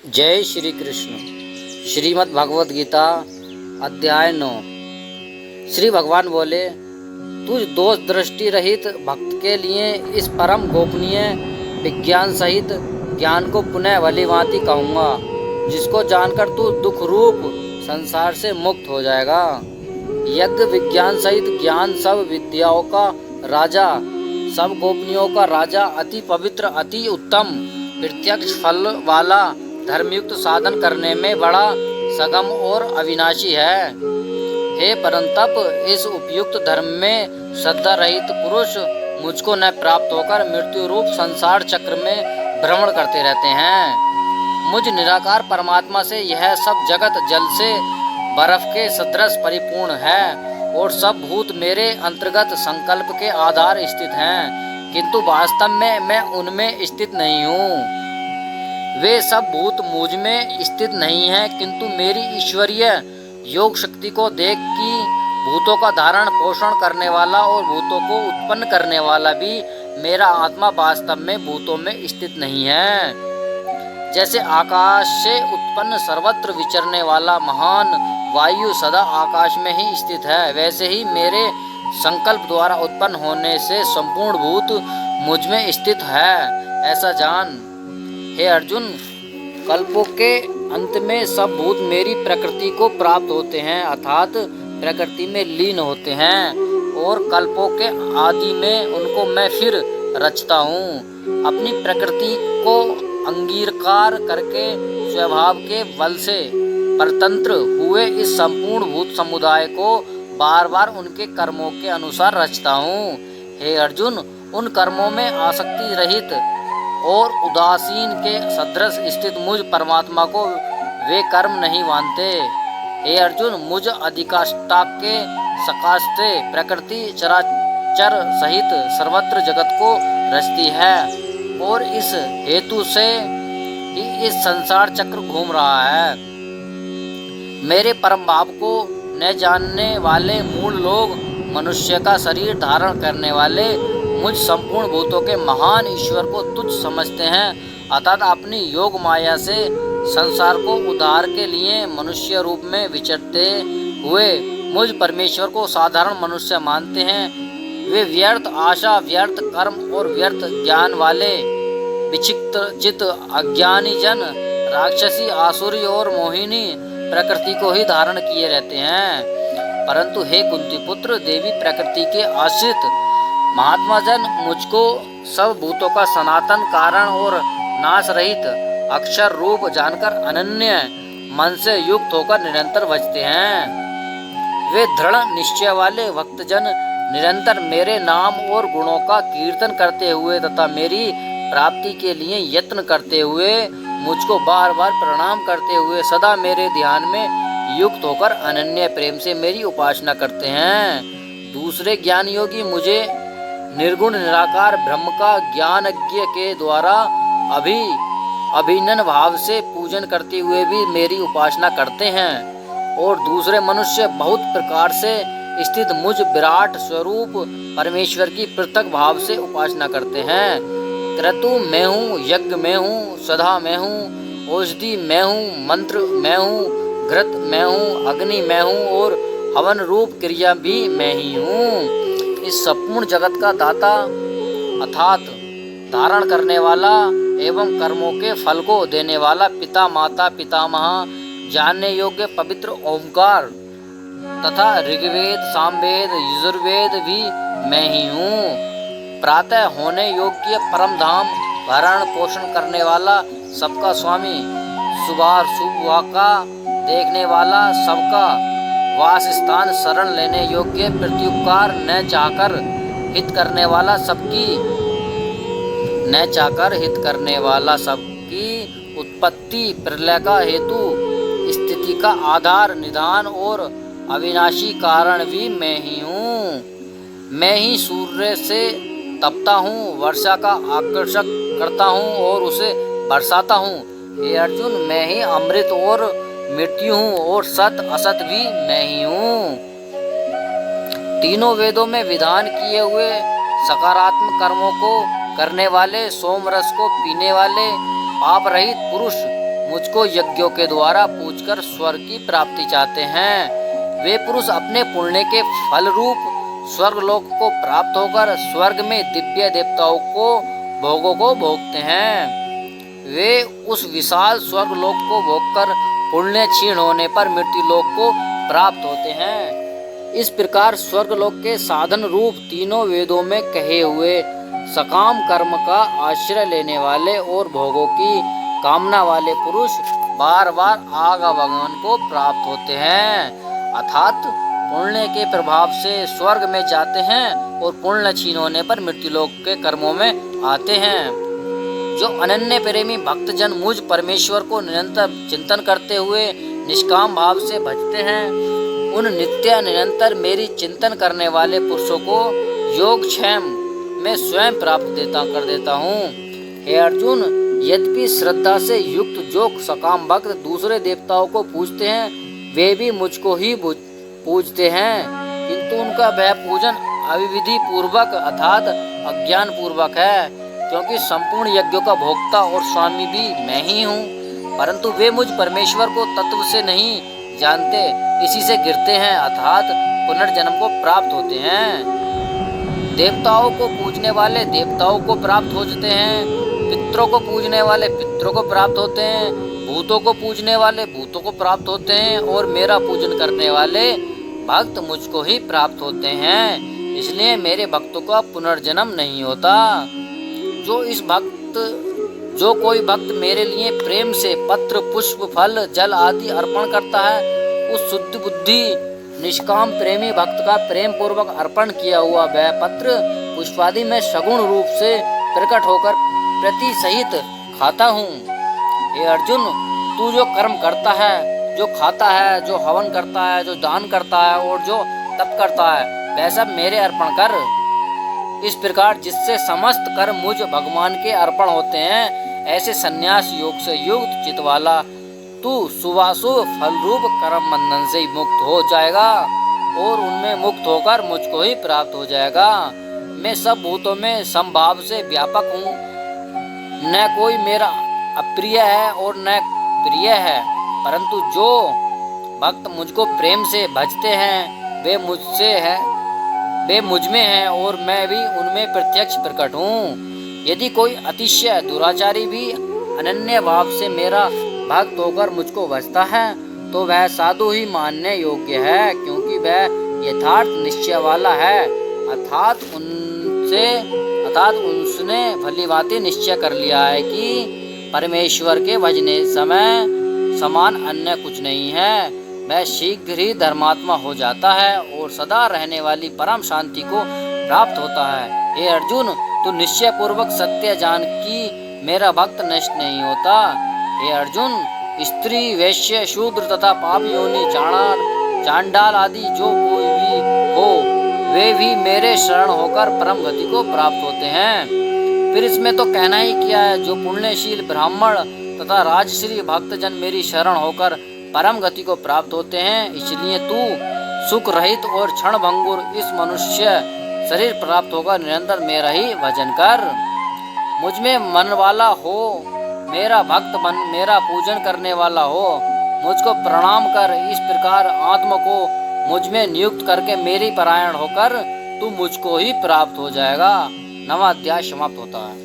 जय श्री कृष्ण। श्रीमद् भगवद गीता अध्याय 9। श्री भगवान बोले, तुझ दोष दृष्टि रहित भक्त के लिए इस परम गोपनीय विज्ञान सहित ज्ञान को पुनः भली भांति कहूँगा, जिसको जानकर तू दुख रूप संसार से मुक्त हो जाएगा। यज्ञ विज्ञान सहित ज्ञान सब विद्याओं का राजा, सब गोपनीयों का राजा, अति पवित्र, अति उत्तम, प्रत्यक्ष फल वाला, धर्मयुक्त साधन करने में बड़ा सगम और अविनाशी है। हे परंतप, इस उपयुक्त धर्म में श्रद्धा रहित पुरुष मुझको न प्राप्त होकर मृत्यु रूप संसार चक्र में भ्रमण करते रहते हैं। मुझ निराकार परमात्मा से यह सब जगत जल से बर्फ के सदृश परिपूर्ण है और सब भूत मेरे अंतर्गत संकल्प के आधार स्थित हैं, किंतु वास्तव में मैं उनमें स्थित नहीं हूँ। वे सब भूत मुझ में स्थित नहीं हैं, किंतु मेरी ईश्वरीय योग शक्ति को देख कि भूतों का धारण पोषण करने वाला और भूतों को उत्पन्न करने वाला भी मेरा आत्मा वास्तव में भूतों में स्थित नहीं है। जैसे आकाश से उत्पन्न सर्वत्र विचरने वाला महान वायु सदा आकाश में ही स्थित है, वैसे ही मेरे संकल्प द्वारा उत्पन्न होने से संपूर्ण भूत मुझ में स्थित है, ऐसा जान। हे अर्जुन, कल्पों के अंत में सब भूत मेरी प्रकृति को प्राप्त होते हैं, अर्थात प्रकृति में लीन होते हैं, और कल्पों के आदि में उनको मैं फिर रचता हूँ। अपनी प्रकृति को अंगीकार करके स्वभाव के बल से परतंत्र हुए इस संपूर्ण भूत समुदाय को बार बार उनके कर्मों के अनुसार रचता हूँ। हे अर्जुन, उन कर्मों में आसक्ति रहित और उदासीन के सदृश स्थित मुझ परमात्मा को वे कर्म नहीं मानते। हे अर्जुन, मुझ अधिकाष्टा के सकाशते प्रकृति चराचर सहित सर्वत्र जगत को रचती है, और इस हेतु से ही इस संसार चक्र घूम रहा है। मेरे परम भाव को न जानने वाले मूल लोग मनुष्य का शरीर धारण करने वाले मुझ संपूर्ण भूतों के महान ईश्वर को तुच्छ समझते हैं, अर्थात अपनी योग माया से संसार को उद्धार के लिए मनुष्य रूप में विचरते हुए मुझ परमेश्वर को साधारण मनुष्य मानते हैं। वे व्यर्थ आशा, व्यर्थ कर्म और व्यर्थ ज्ञान वाले विक्षिप्त चित्त अज्ञानी जन राक्षसी, आसुरी और मोहिनी प्रकृति को ही धारण किए रहते हैं। परंतु हे कुंती पुत्र, देवी प्रकृति के आश्रित महात्मा जन मुझको सब भूतों का सनातन कारण और नाश रहित अक्षर रूप जानकर अनन्य मन से युक्त होकर निरंतर भजते हैं। वे दृढ़ निश्चय वाले भक्तजन निरंतर मेरे नाम और गुणों का कीर्तन करते हुए तथा मेरी प्राप्ति के लिए यत्न करते हुए मुझको बार बार प्रणाम करते हुए सदा मेरे ध्यान में युक्त होकर अनन्य प्रेम से मेरी उपासना करते हैं। दूसरे ज्ञान योगी मुझे निर्गुण निराकार ब्रह्म का ज्ञानज्ञ के द्वारा अभिन्न भाव से पूजन करते हुए भी मेरी उपासना करते हैं, और दूसरे मनुष्य बहुत प्रकार से स्थित मुझ विराट स्वरूप परमेश्वर की पृथक भाव से उपासना करते हैं। क्रतु मैं हूँ, यज्ञ मैं हूँ, सदा मैं हूँ, औषधि मैं हूँ, मंत्र मैं हूँ, घृत मैं हूँ, अग्नि मैं हूँ, और हवन रूप क्रिया भी मैं ही हूँ। इस संपूर्ण जगत का दाता अर्थात धारण करने वाला एवं कर्मों के फल को देने वाला पिता, माता, पितामह, जानने योग्य पवित्र ओंकार तथा ऋग्वेद, सामवेद, यजुर्वेद भी मैं ही हूँ। प्रातः होने योग्य परम धाम भरण पोषण करने वाला सबका स्वामी, सुबह सुबह का देखने वाला सबका वास स्थान, शरण लेने योग्य प्रत्युपकार न चाहकर हित करने वाला सबकी उत्पत्ति, प्रलय का हेतु, स्थिति का आधार, निदान और अविनाशी कारण भी मैं ही हूँ। मैं ही सूर्य से तपता हूँ, वर्षा का आकर्षक करता हूँ और उसे बरसाता हूँ। हे अर्जुन, मैं ही अमृत और मृत्यु हूँ, और सत असत भी मैं ही हूँ। तीनों वेदों में विधान किए हुए सकारात्मक कर्मों को करने वाले, सोम रस को पीने वाले, पाप रहित पुरुष मुझको यज्ञों के द्वारा पूजकर स्वर्ग की प्राप्ति चाहते हैं। वे पुरुष अपने पुण्य के फल रूप स्वर्गलोक को प्राप्त होकर स्वर्ग में दिव्य देवताओं को भोगों को भोगते हैं। वे उस विशाल स्वर्गलोक को भोगकर पुण्य क्षीण होने पर मृत्युलोक को प्राप्त होते हैं। इस प्रकार स्वर्गलोक के साधन रूप तीनों वेदों में कहे हुए सकाम कर्म का आश्रय लेने वाले और भोगों की कामना वाले पुरुष बार बार आगा भगवान को प्राप्त होते हैं, अर्थात पुण्य के प्रभाव से स्वर्ग में जाते हैं और पुण्य क्षीण होने पर मृत्युलोक के कर्मों में आते हैं। जो अनन्य प्रेमी भक्तजन मुझ परमेश्वर को निरंतर चिंतन करते हुए निष्काम भाव से भजते हैं, उन नित्य निरंतर मेरी चिंतन करने वाले पुरुषों को योगक्षेम में स्वयं प्राप्त कर देता हूँ। हे अर्जुन, यद्यपि श्रद्धा से युक्त जो सकाम भक्त दूसरे देवताओं को पूजते हैं, वे भी मुझको ही पूजते हैं, किंतु उनका वह पूजन अविधि पूर्वक अर्थात अज्ञान पूर्वक है, क्योंकि संपूर्ण यज्ञों का भोक्ता और स्वामी भी मैं ही हूँ। परंतु वे मुझ परमेश्वर को तत्व से नहीं जानते, इसी से गिरते हैं अर्थात पुनर्जन्म को प्राप्त होते हैं। देवताओं को पूजने वाले देवताओं को प्राप्त हो जाते हैं, पितरों को पूजने वाले पितरों को प्राप्त होते हैं, भूतों को पूजने वाले भूतों को प्राप्त होते हैं, और मेरा पूजन करने वाले भक्त मुझको ही प्राप्त होते हैं। इसलिए मेरे भक्तों का पुनर्जन्म नहीं होता। जो कोई भक्त मेरे लिए प्रेम से पत्र पुष्प फल जल आदि अर्पण करता है, उस शुद्ध बुद्धि निष्काम प्रेमी भक्त का प्रेम पूर्वक अर्पण किया हुआ वह पत्र पुष्पादि में सगुण रूप से प्रकट होकर प्रति सहित खाता हूँ। हे अर्जुन, तू जो कर्म करता है, जो खाता है, जो हवन करता है, जो दान करता है और जो तप करता है, वह सब मेरे अर्पण कर। इस प्रकार जिससे समस्त कर्म मुझ भगवान के अर्पण होते हैं, ऐसे संन्यास योग से युक्त चित वाला तू शुभाशुभ फल रूप कर्म बंधन से मुक्त हो जाएगा और उनमें मुक्त होकर मुझको ही प्राप्त हो जाएगा। मैं सब भूतों में समभाव से व्यापक हूँ, न कोई मेरा अप्रिय है और न प्रिय है, परंतु जो भक्त मुझको प्रेम से भजते हैं वे मुझ में हैं और मैं भी उनमें प्रत्यक्ष प्रकट हूँ। यदि कोई अतिशय दुराचारी भी अनन्य भाव से मेरा भक्त होकर मुझको भजता है, तो वह साधु ही मानने योग्य है, क्योंकि वह यथार्थ निश्चय वाला है, अर्थात उसने भली भांति निश्चय कर लिया है कि परमेश्वर के भजने समय समान अन्य कुछ नहीं है। वह शीघ्र ही धर्मात्मा हो जाता है और सदा रहने वाली परम शांति को प्राप्त होता है। हे अर्जुन, तू निश्चय पूर्वक सत्य जान कि मेरा भक्त नष्ट नहीं होता। हे अर्जुन, स्त्री वैश्य शूद्र तथा पाप योनि चांडाल आदि जो कोई भी हो, वे भी मेरे शरण होकर परम गति को प्राप्त होते हैं। फिर इसमें तो कहना ही क्या है, जो पुण्यशील ब्राह्मण तथा राजश्री भक्तजन मेरी शरण होकर परम गति को प्राप्त होते हैं। इसलिए तू सुख रहित और क्षण भंगुर इस मनुष्य शरीर प्राप्त होकर निरंतर मेरा ही भजन कर। मुझ में मन वाला हो, मेरा भक्त बन, मेरा पूजन करने वाला हो, मुझको प्रणाम कर। इस प्रकार आत्मा को मुझ में नियुक्त करके मेरी परायण होकर तू मुझको ही प्राप्त हो जाएगा। नवा अध्याय समाप्त होता है।